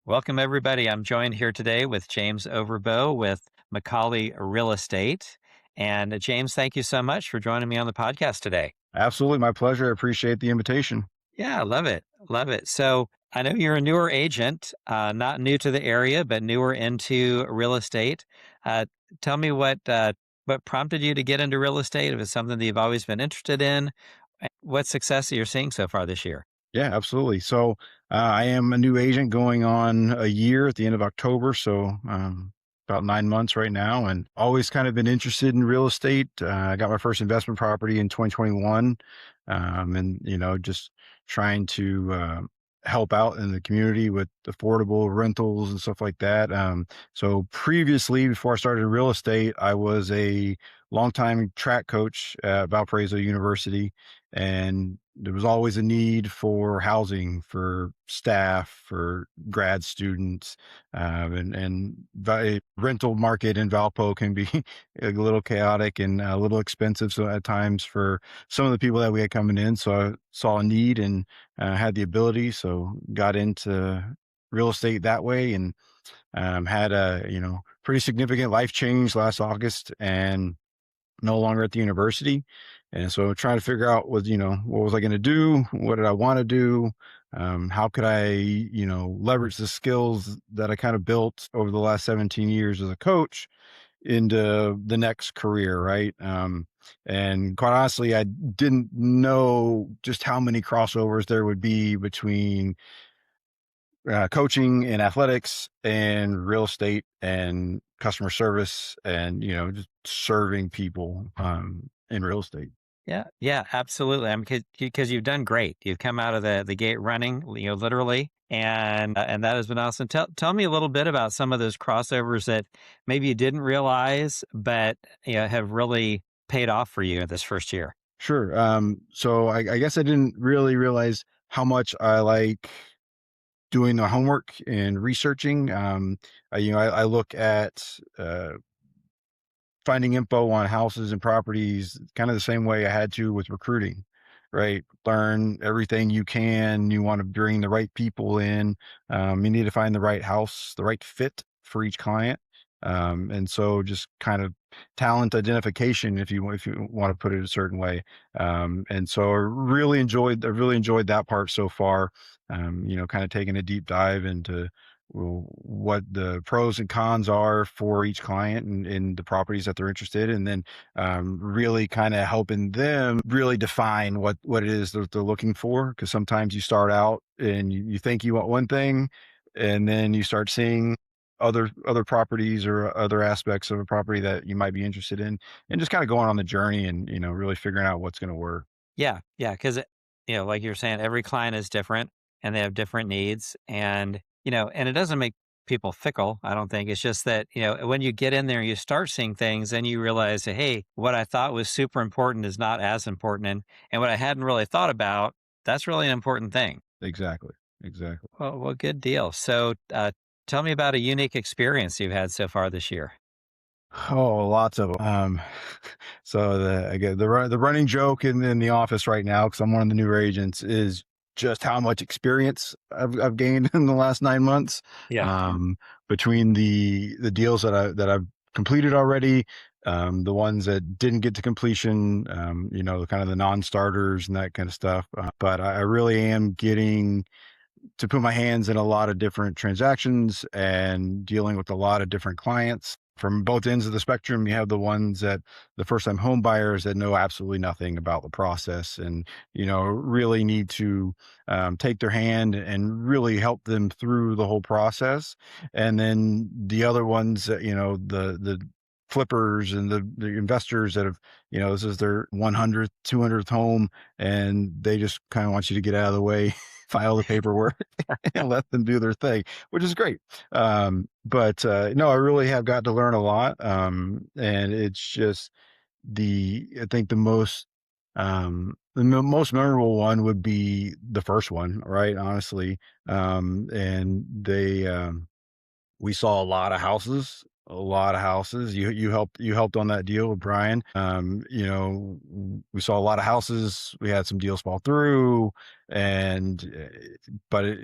Welcome, everybody. I'm joined here today with James Overbo with Macaulay Real Estate. And James, thank you so much for joining me on the podcast today. Absolutely, my pleasure. I appreciate the invitation. Yeah, I love it. Love it. So I know you're a newer agent, not new to the area, but newer into real estate. Uh, Tell me what prompted you to get into real estate? If it's something that you've always been interested in, what success you're seeing so far this year? Yeah, absolutely. So I am a new agent going on a year at the end of October. So about 9 months right now, and always kind of been interested in real estate. I got my first investment property in 2021, and just trying to help out in the community with affordable rentals and stuff like that. So previously, before I started real estate, I was a longtime track coach at Valparaiso University, and there was always a need for housing for staff, for grad students, and rental market in Valpo can be a little chaotic and a little expensive. So at times for some of the people that we had coming in, so I saw a need and had the ability, so got into real estate that way, and had a pretty significant life change last August, and no longer at the university. And so trying to figure out what was I going to do? What did I want to do? How could I, leverage the skills that I kind of built over the last 17 years as a coach into the next career, right? And quite honestly, I didn't know just how many crossovers there would be between coaching and athletics and real estate and customer service and just serving people in real estate. Yeah, yeah, absolutely. I mean, because you've done great. You've come out of the gate running, literally, and that has been awesome. Tell me a little bit about some of those crossovers that maybe you didn't realize, but have really paid off for you this first year. Sure. So I guess I didn't really realize how much I like doing the homework and researching. I look at finding info on houses and properties kind of the same way I had to with recruiting, right? Learn everything you can. You want to bring the right people in. You need to find the right house, the right fit for each client. And so just kind of talent identification, if you want to put it a certain way. And so I really enjoyed that part so far. Kind of taking a deep dive into what the pros and cons are for each client and the properties that they're interested in, and then really kind of helping them really define what it is that they're looking for. Because sometimes you start out and you think you want one thing, and then you start seeing other properties or other aspects of a property that you might be interested in, and just kind of going on the journey and really figuring out what's going to work. Yeah, yeah, because like you're saying, every client is different and they have different needs, and it doesn't make people fickle. I don't think it's just that when you get in there and you start seeing things, then you realize that hey, what I thought was super important is not as important, and what I hadn't really thought about, that's really an important thing. Exactly. Exactly. Well, good deal. So, tell me about a unique experience you've had so far this year. Oh, lots of 'em. So again, the running joke in the office right now, because I'm one of the newer agents, is just how much experience I've gained in the last 9 months. Yeah. Between the deals that I've completed already, the ones that didn't get to completion, kind of the non-starters and that kind of stuff. But I really am getting to put my hands in a lot of different transactions and dealing with a lot of different clients from both ends of the spectrum. You have the ones that the first time home buyers that know absolutely nothing about the process and, really need to take their hand and really help them through the whole process. And then the other ones that, the flippers and the investors that have, this is their 100th, 200th home, and they just kind of want you to get out of the way, file the paperwork and let them do their thing, which is great. But no, I really have got to learn a lot. And it's just I think the most memorable one would be the first one, right? Honestly. And we saw a lot of houses. You helped on that deal with Brian. We saw a lot of houses. We had some deals fall through, and but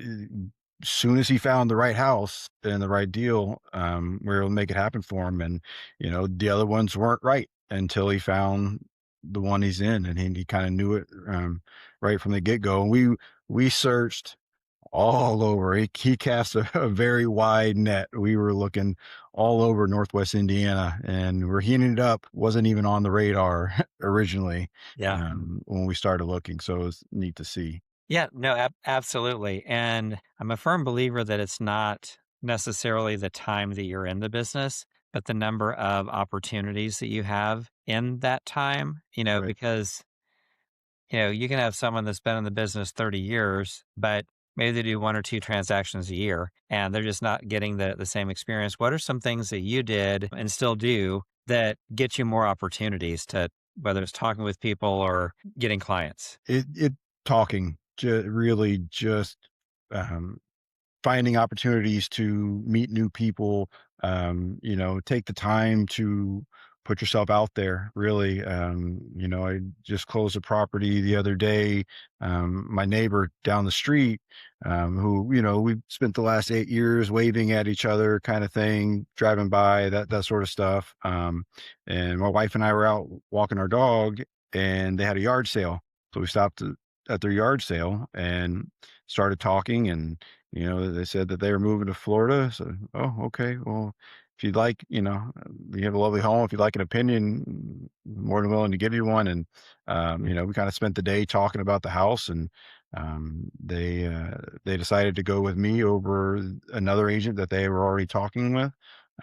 soon as he found the right house and the right deal, we were able to make it happen for him. And, the other ones weren't right until he found the one he's in, and he kind of knew it right from the get go. And we searched all over. He cast a very wide net. We were looking all over Northwest Indiana, and where he ended up wasn't even on the radar originally Yeah. when we started looking. So it was neat to see. Yeah, no, absolutely. And I'm a firm believer that it's not necessarily the time that you're in the business, but the number of opportunities that you have in that time, Right. because, you can have someone that's been in the business 30 years, but maybe they do one or two transactions a year and they're just not getting the same experience. What are some things that you did and still do that get you more opportunities to, whether it's talking with people or getting clients? It talking, really just um, finding opportunities to meet new people, take the time to put yourself out there, really. I just closed a property the other day. My neighbor down the street, who, we've spent the last 8 years waving at each other kind of thing, driving by, that sort of stuff. And my wife and I were out walking our dog, and they had a yard sale. So we stopped at their yard sale and started talking, and they said that they were moving to Florida. So, oh, okay. Well, if you'd like, you have a lovely home. If you'd like an opinion, more than willing to give you one. And, we kind of spent the day talking about the house, and they decided to go with me over another agent that they were already talking with.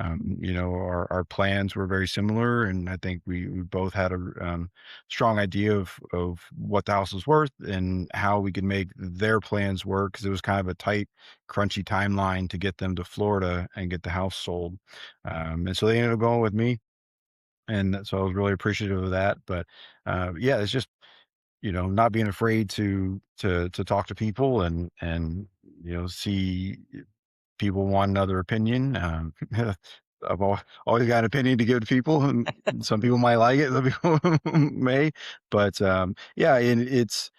Our plans were very similar, and I think we both had a strong idea of what the house was worth and how we could make their plans work, because it was kind of a tight, crunchy timeline to get them to Florida and get the house sold. And so they ended up going with me, and so I was really appreciative of that. But yeah, it's just not being afraid to talk to people, and see people want another opinion. Always got an opinion to give to people, and some people might like it, some people may. But yeah, and it's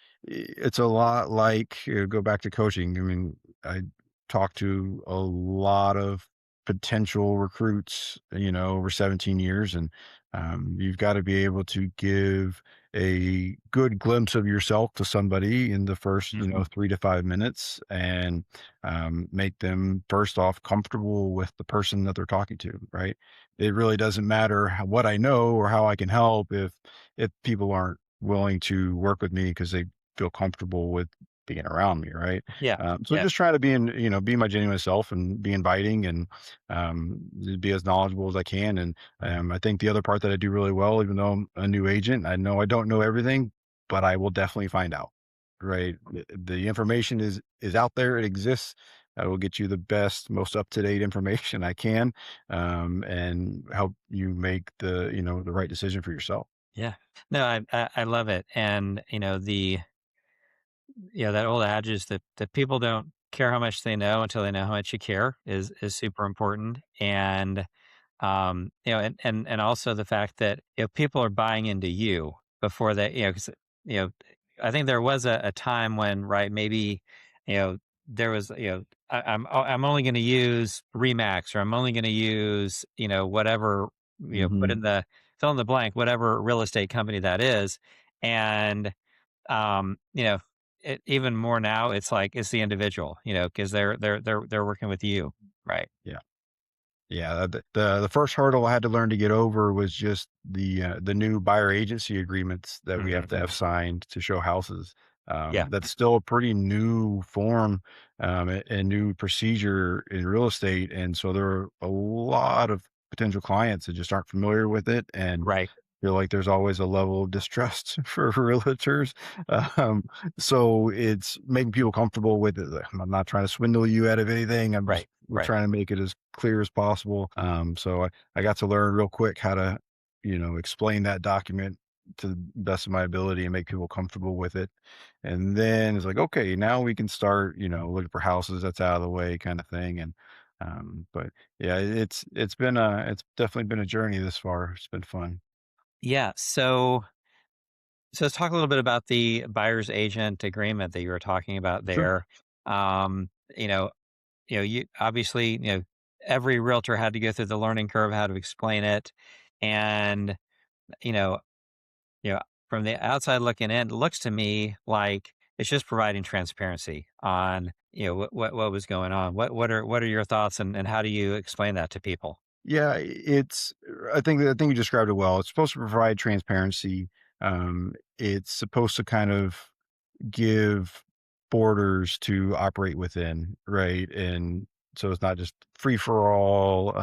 a lot like, go back to coaching. I mean, I talked to a lot of potential recruits, over 17 years, and you've got to be able to give a good glimpse of yourself to somebody in the first, Mhm. 3 to 5 minutes, and make them first off comfortable with the person that they're talking to. Right? It really doesn't matter what I know or how I can help if people aren't willing to work with me because they feel comfortable with being around me. Right? Yeah. So Yeah. just try to be my genuine self and be inviting, and be as knowledgeable as I can. And I think the other part that I do really well, even though I'm a new agent, I know I don't know everything, but I will definitely find out. Right? The information is out there. It exists. I will get you the best, most up to date information I can, and help you make the right decision for yourself. Yeah. No, I love it. And, that old adage is that people don't care how much they know until they know how much you care is super important. And and also the fact that, people are buying into you before they, 'cause, you know, I think there was a time when, right, maybe, there was, I'm only going to use Remax, or I'm only going to use, whatever, put Hmm. in the fill in the blank, whatever real estate company that is. And, um, you know, even more now, it's like, it's the individual, because they're working with you. Right. Yeah. Yeah, the first hurdle I had to learn to get over was just the new buyer agency agreements that we have Hmm. to have signed to show houses. Yeah. That's still a pretty new form, and new procedure in real estate, and so there are a lot of potential clients that just aren't familiar with it, and Right. feel like there's always a level of distrust for realtors. Um, so it's making people comfortable with it. Like, I'm not trying to swindle you out of anything. Right. We're Right. trying to make it as clear as possible. So I got to learn real quick how to, explain that document to the best of my ability and make people comfortable with it. And then it's like, okay, now we can start, looking for houses that's out of the way, kind of thing. And but yeah, it's definitely been a journey this far. It's been fun. Yeah. So let's talk a little bit about the buyer's agent agreement that you were talking about Sure. there. Um, you know, you obviously, every realtor had to go through the learning curve, how to explain it. And, you know, you know, from the outside looking in, it looks to me like it's just providing transparency on, what was going on. What are your thoughts, and how do you explain that to people? Yeah, it's I think you described it well. It's supposed to provide transparency. It's supposed to kind of give borders to operate within, right? And so it's not just free for all.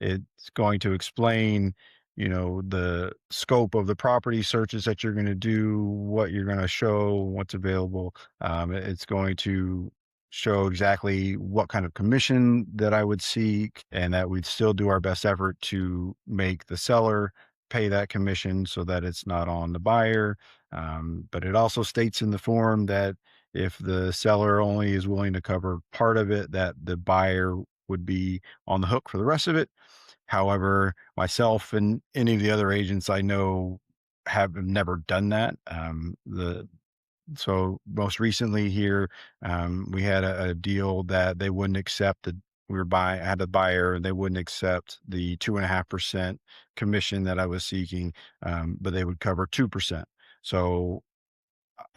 It's going to explain, the scope of the property searches that you're going to do, what you're going to show, what's available. It's going to show exactly what kind of commission that I would seek, and that we'd still do our best effort to make the seller pay that commission so that it's not on the buyer. But it also states in the form that if the seller only is willing to cover part of it, that the buyer would be on the hook for the rest of it. However, myself and any of the other agents I know have never done that. The So most recently here, we had a deal that they wouldn't accept. I had a buyer, and they wouldn't accept the 2.5% commission that I was seeking, but they would cover 2%. So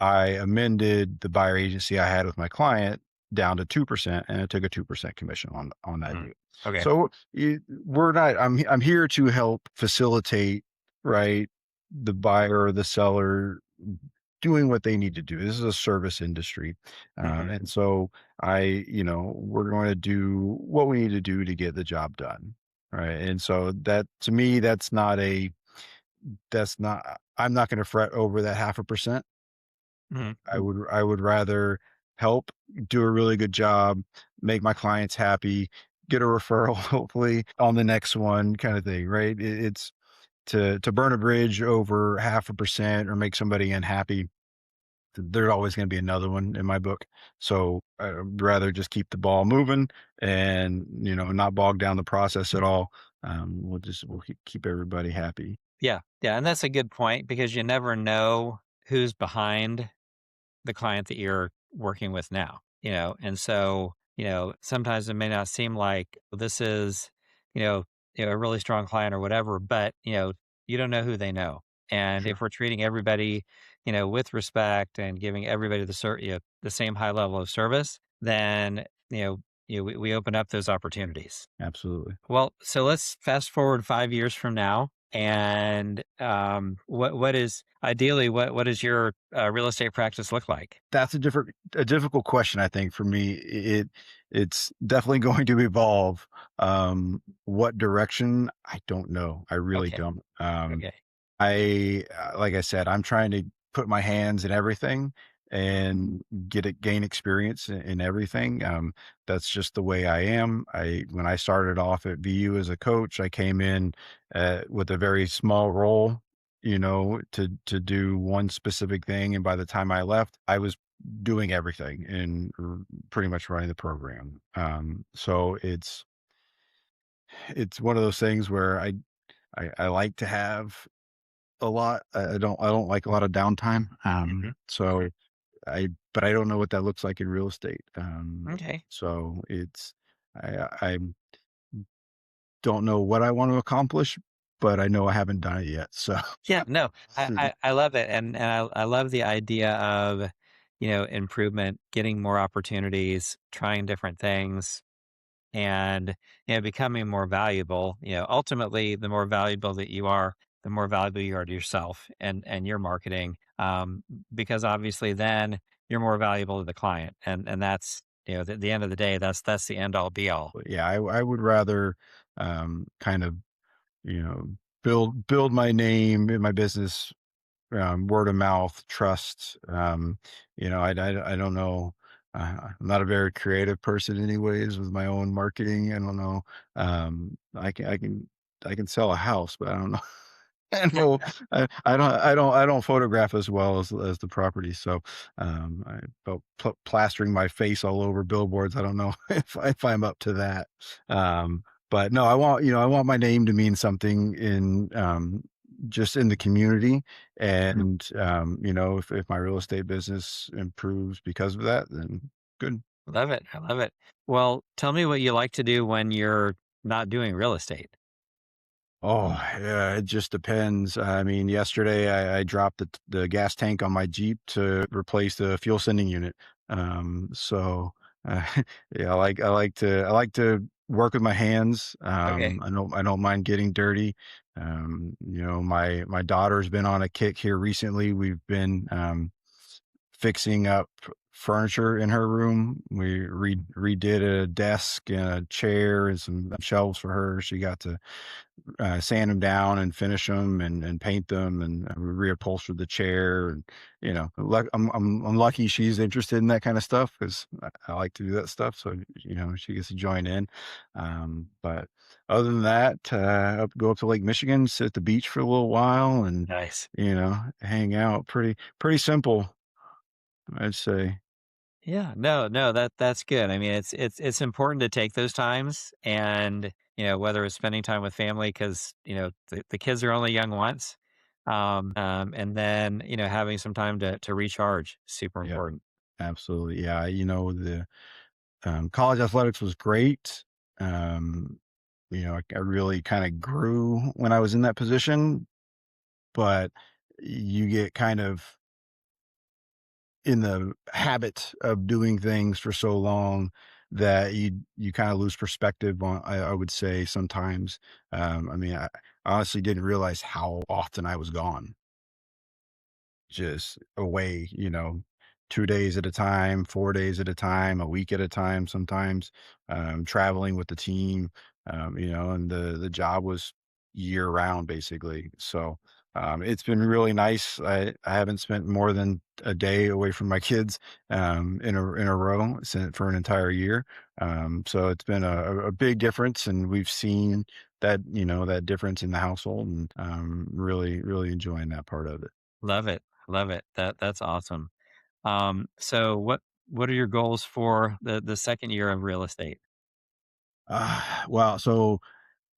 I amended the buyer agency I had with my client down to 2%, and it took a 2% commission on that Mhm. deal. Okay. So we're not. I'm here to help facilitate, right, the buyer or the seller doing what they need to do. This is a service industry, Hmm. and so we're going to do what we need to do to get the job done, right? And so that, to me, that's not. I'm not going to fret over that 0.5%. Hmm. I would rather help, do a really good job, make my clients happy, get a referral hopefully on the next one, kind of thing, right? It's to burn a bridge over 0.5% or make somebody unhappy. There's always going to be another one in my book. So I'd rather just keep the ball moving and, not bog down the process at all. We'll keep everybody happy. Yeah, yeah, and that's a good point because you never know who's behind the client that you're working with now, and so, sometimes it may not seem like this is, you know, a really strong client or whatever, but, you don't know who they know. And Sure. if we're treating everybody, with respect and giving everybody the same high level of service, then, we open up those opportunities. Absolutely. Well, so let's fast forward 5 years from now, and, what is ideally, what does your, real estate practice look like? That's a difficult question, I think, for me. It's definitely going to evolve. What direction? I don't know. I really Okay, don't. okay. Like I said, I'm trying to put my hands in everything and gain experience in everything. That's just the way I am. When I started off at VU as a coach, I came in with a very small role, to do one specific thing, and by the time I left, I was doing everything and pretty much running the program. So it's one of those things where I like to have a lot. I don't like a lot of downtime. Mhm. So but I don't know what that looks like in real estate. Okay. So I don't know what I want to accomplish, but I know I haven't done it yet. So Yeah, no, I love it, and I love the idea of, improvement, getting more opportunities, trying different things, and, becoming more valuable. Ultimately, the more valuable that you are, the more valuable you are to yourself and your marketing, because obviously then you're more valuable to the client, and that's, at the end of the day, that's the end all be all. but yeah, I would rather kind of, you know build my name in my business, word of mouth, trust. I don't know. I'm not a very creative person, anyways, with my own marketing. I don't know. I can sell a house, but I don't know. I know I don't photograph as well as the property. So about plastering my face all over billboards. I don't know if I'm up to that. But no, I want my name to mean something in just in the community. And if my real estate business improves because of that, then good. Love it. I love it. Well, tell me what you like to do when you're not doing real estate. Oh, yeah, it just depends. I mean, yesterday I dropped the gas tank on my Jeep to replace the fuel sending unit. So uh, yeah, I like to work with my hands. Okay. I don't mind getting dirty. My daughter's been on a kick here recently. We've been fixing up furniture in her room. We redid a desk and a chair and some shelves for her. She got to sand them down and finish them and paint them and reupholster the chair. And I'm lucky she's interested in that kind of stuff because I like to do that stuff. So she gets to join in. But other than that, go up to Lake Michigan, sit at the beach for a little while, and Nice. hang out. Pretty simple, I'd say. Yeah, no, no, that's good. I mean, it's important to take those times, and whether it's spending time with family because the kids are only young once, and then having some time to recharge, super Yeah, important. absolutely. Yeah, the college athletics was great. Um, I really kind of grew when I was in that position, but you get kind of in the habit of doing things for so long that you kind of lose perspective on, I would say sometimes. I mean, I honestly didn't realize how often I was gone. Just away, 2 days at a time, 4 days at a time, a week at a time sometimes, traveling with the team, and the job was year round basically. So, it's been really nice. I haven't spent more than a day away from my kids, in a row for an entire year. So it's been a big difference, and we've seen that difference in the household, and, really, really enjoying that part of it. Love it, love it. That's awesome. So what are your goals for the second year of real estate? Well, so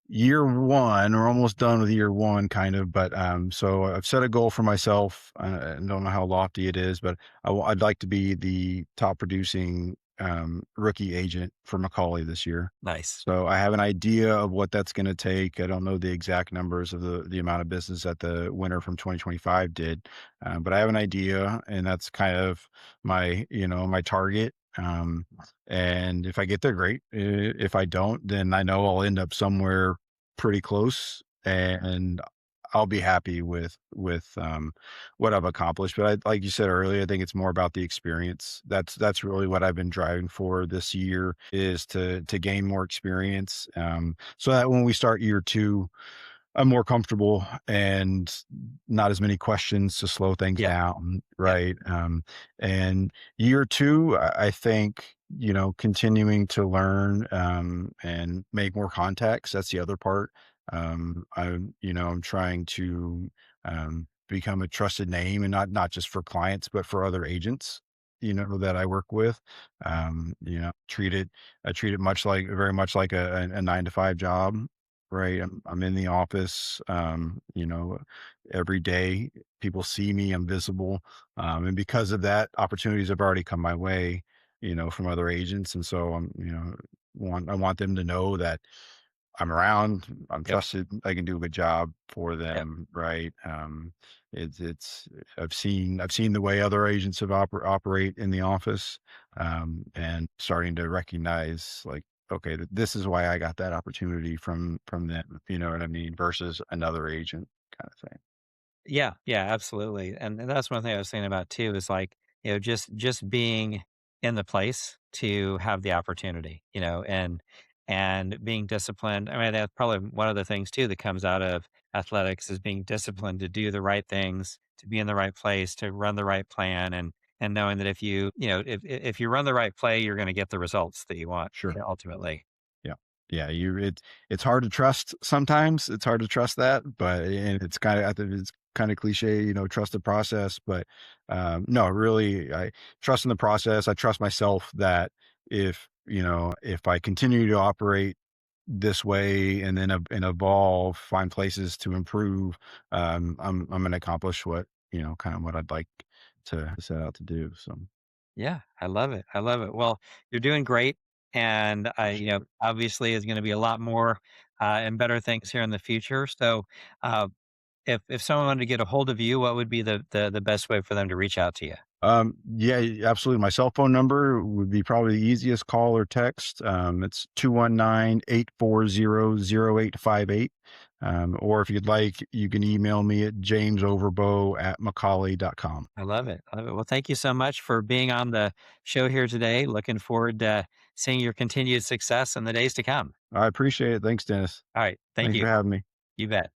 year one, we're almost done with year one, kind of, but so I've set a goal for myself. I don't know how lofty it is, but I'd like to be the top producing rookie agent for Macaulay this year. Nice. So I have an idea of what that's going to take. I don't know the exact numbers of the amount of business that the winner from 2025 did, but I have an idea, and that's kind of my target. And if I get there, great. If I don't, then I know I'll end up somewhere pretty close, and I'll be happy with what I've accomplished. But like you said earlier, I think it's more about the experience. That's really what I've been driving for this year, is to gain more experience, so that when we start year two, I'm more comfortable and not as many questions to slow things Yeah, down, yeah, right? And year 2, I think, continuing to learn, and make more contacts, that's the other part. I'm trying to, become a trusted name, and not just for clients, but for other agents, that I work with. I treat it very much like a 9 to 5 job. Right, I'm in the office, every day. People see me, I'm visible, and because of that, opportunities have already come my way, from other agents, and so I want them to know that I'm around, I'm yep, trusted, I can do a good job for yep. them, right? It's I've seen the way other agents operate in the office, and starting to recognize, like, okay, this is why I got that opportunity from them. You know what I mean? Versus another agent, kind of thing. Yeah, yeah, absolutely. And that's one thing I was thinking about too is like, just being in the place to have the opportunity, and being disciplined. I mean, that's probably one of the things too that comes out of athletics is being disciplined to do the right things, to be in the right place, to run the right plan and knowing that if if you run the right play, you're going to get the results that you want, Sure. ultimately. Yeah. Yeah, it's hard to trust sometimes. It's hard to trust that, but and it's kinda, I think it's kinda cliche, trust the process, but, no, really, I trust in the process. I trust myself that if I continue to operate this way and then and evolve, find places to improve, I'm gonna accomplish what, kind of what I'd like to set out to do, so. Yeah, I love it. I love it. Well, you're doing great, and obviously, is going to be a lot more and better things here in the future. So, uh, if someone wanted to get a hold of you, what would be the best way for them to reach out to you? Yeah, absolutely. My cell phone number would be probably the easiest, call or text. It's 219-840-0858. Or if you'd like, you can email me at jamesoverbo@macaulay.com. I love it. I love it. Well, thank you so much for being on the show here today. Looking forward to seeing your continued success in the days to come. I appreciate it. Thanks, Dennis. All right. Thank Thanks you. for having me. You bet.